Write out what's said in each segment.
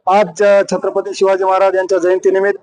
आज छत्रपती शिवाजी महाराज यांच्या जयंतीनिमित्त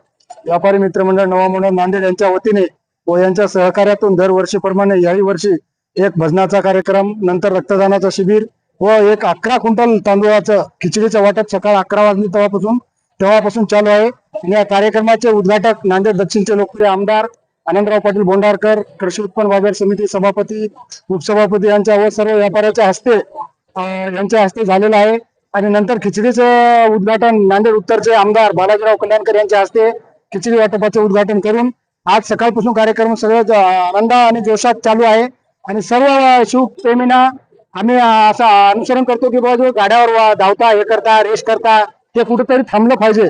व्यापारी मित्र मंडळ नवा मंडळ नांदेड यांच्या वतीने व यांच्या सहकार्यातून दरवर्षीप्रमाणे याही वर्षी एक भजनाचा कार्यक्रम, नंतर रक्तदानाचं शिबिर व एक 11 क्विंटल तांदूळाचं खिचडीचं वाटप सकाळ 11 वाजले तेव्हापासून चालू आहे। आणि या कार्यक्रमाचे उद्घाटक नांदेड दक्षिणचे लोकप्रिय आमदार आनंदराव पाटील बोंडारकर, कृषी उत्पन्न बाजार समिती सभापती, उपसभापती यांच्या व सर्व व्यापाऱ्याच्या हस्ते झालेलं आहे। आणि नंतर खिचडीचं उद्घाटन नांदेड उत्तरचे आमदार बालाजीराव कल्याणकर यांच्या हस्ते खिचडी वाटपाचे उद्घाटन करून आज सकाळपासून कार्यक्रम सगळं आनंद आणि जोशात चालू आहे। आणि सर्व शिवप्रेमींना आम्ही असं अनुसरण करतो की बाबा जो गाड्यावर धावता, हे करता, रेस करता, ते कुठेतरी थांबलं पाहिजे।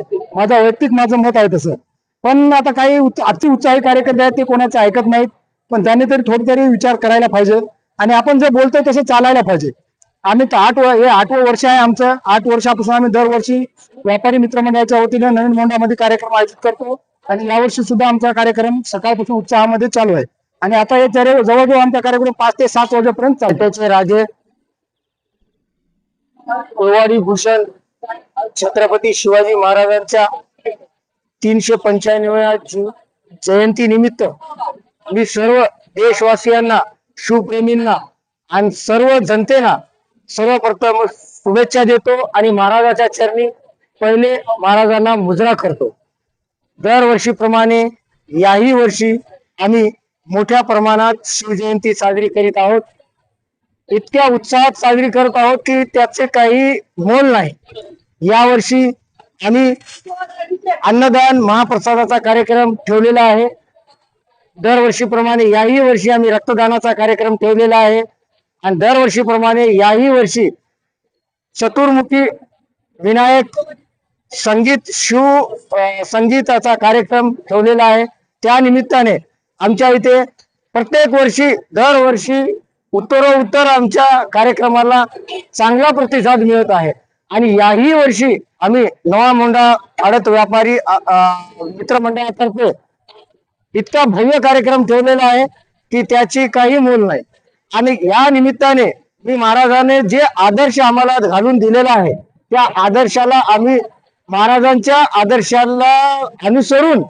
माझं मत आहे तसं। पण आता काही अति उत्साही कार्यकर्ते आहेत, ते कोणाचं ऐकत नाहीत। पण त्यांनी तरी थोडी तरी विचार करायला पाहिजे आणि आपण जे बोलतोय तसं चालायला पाहिजे। आम्ही तर हे 8वं वर्ष आहे आमचं। 8 वर्षापासून आम्ही दरवर्षी व्यापारी मित्र मंडळाच्या वतीने नवीन मोंढ्यामध्ये कार्यक्रम आयोजित करतो आणि यावर्षी सुद्धा आमचा कार्यक्रम सकाळपासून उत्साहामध्ये चालू आहे। आणि आता हे जवळजवळ आमचा कार्यक्रम 5 ते 7 वाजेपर्यंत चालतो। राजे कोळवाडी भूषण छत्रपती शिवाजी महाराजांच्या 395व्या जयंती निमित्त मी सर्व देशवासियांना, शिवप्रेमींना आणि सर्व जनतेला सर्वप्रथम शुभेच्छा देतो आणि महाराजाच्या चरणी पहिले महाराजांना मुजरा करतो। दरवर्षीप्रमाणे याही वर्षी आम्ही मोठ्या प्रमाणात शिवजयंती साजरी करीत आहोत। इतक्या उत्साहात साजरी करत आहोत की त्याचे काही मोल नाही। यावर्षी आम्ही अन्नदान महाप्रसादाचा कार्यक्रम ठेवलेला आहे। दरवर्षीप्रमाणे याही वर्षी आम्ही रक्तदानाचा कार्यक्रम ठेवलेला आहे आणि दरवर्षीप्रमाणे याही वर्षी चतुर्मुखी विनायक संगीताचा कार्यक्रम ठेवलेला आहे। त्या निमित्ताने आमच्या इथे प्रत्येक वर्षी दरवर्षी उत्तरोत्तर आमच्या कार्यक्रमाला चांगला प्रतिसाद मिळत आहे। आणि याही वर्षी आम्ही नवा मोंढा आडत व्यापारी मित्रमंडळातर्फे इतका भव्य कार्यक्रम ठेवलेला आहे की त्याची काही मोल नाही। आणि या निमित्ताने मी महाराजांनी जे आदर्श आम्हाला घालून दिलेला आहे त्या आदर्शाला आम्ही महाराजांच्या आदर्शाला अनुसरून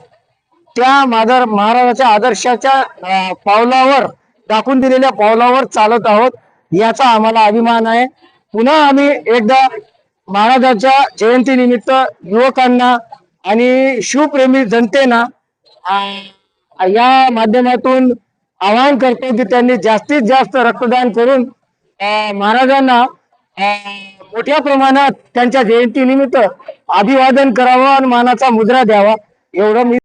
त्या महाराजाच्या आदर्शाच्या पावलावर टाकून दिलेल्या पावलावर चालत आहोत, याचा आम्हाला अभिमान आहे। पुन्हा आम्ही एकदा महाराजांच्या जयंती निमित्त युवकांना आणि शिवप्रेमी जनतेना या माध्यमातून आवाहन करतो की त्यांनी जास्तीत जास्त रक्तदान करून महाराजांना मोठ्या प्रमाणात त्यांच्या जयंती निमित्त अभिवादन करावं आणि मानाचा मुजरा द्यावा, एवढं मी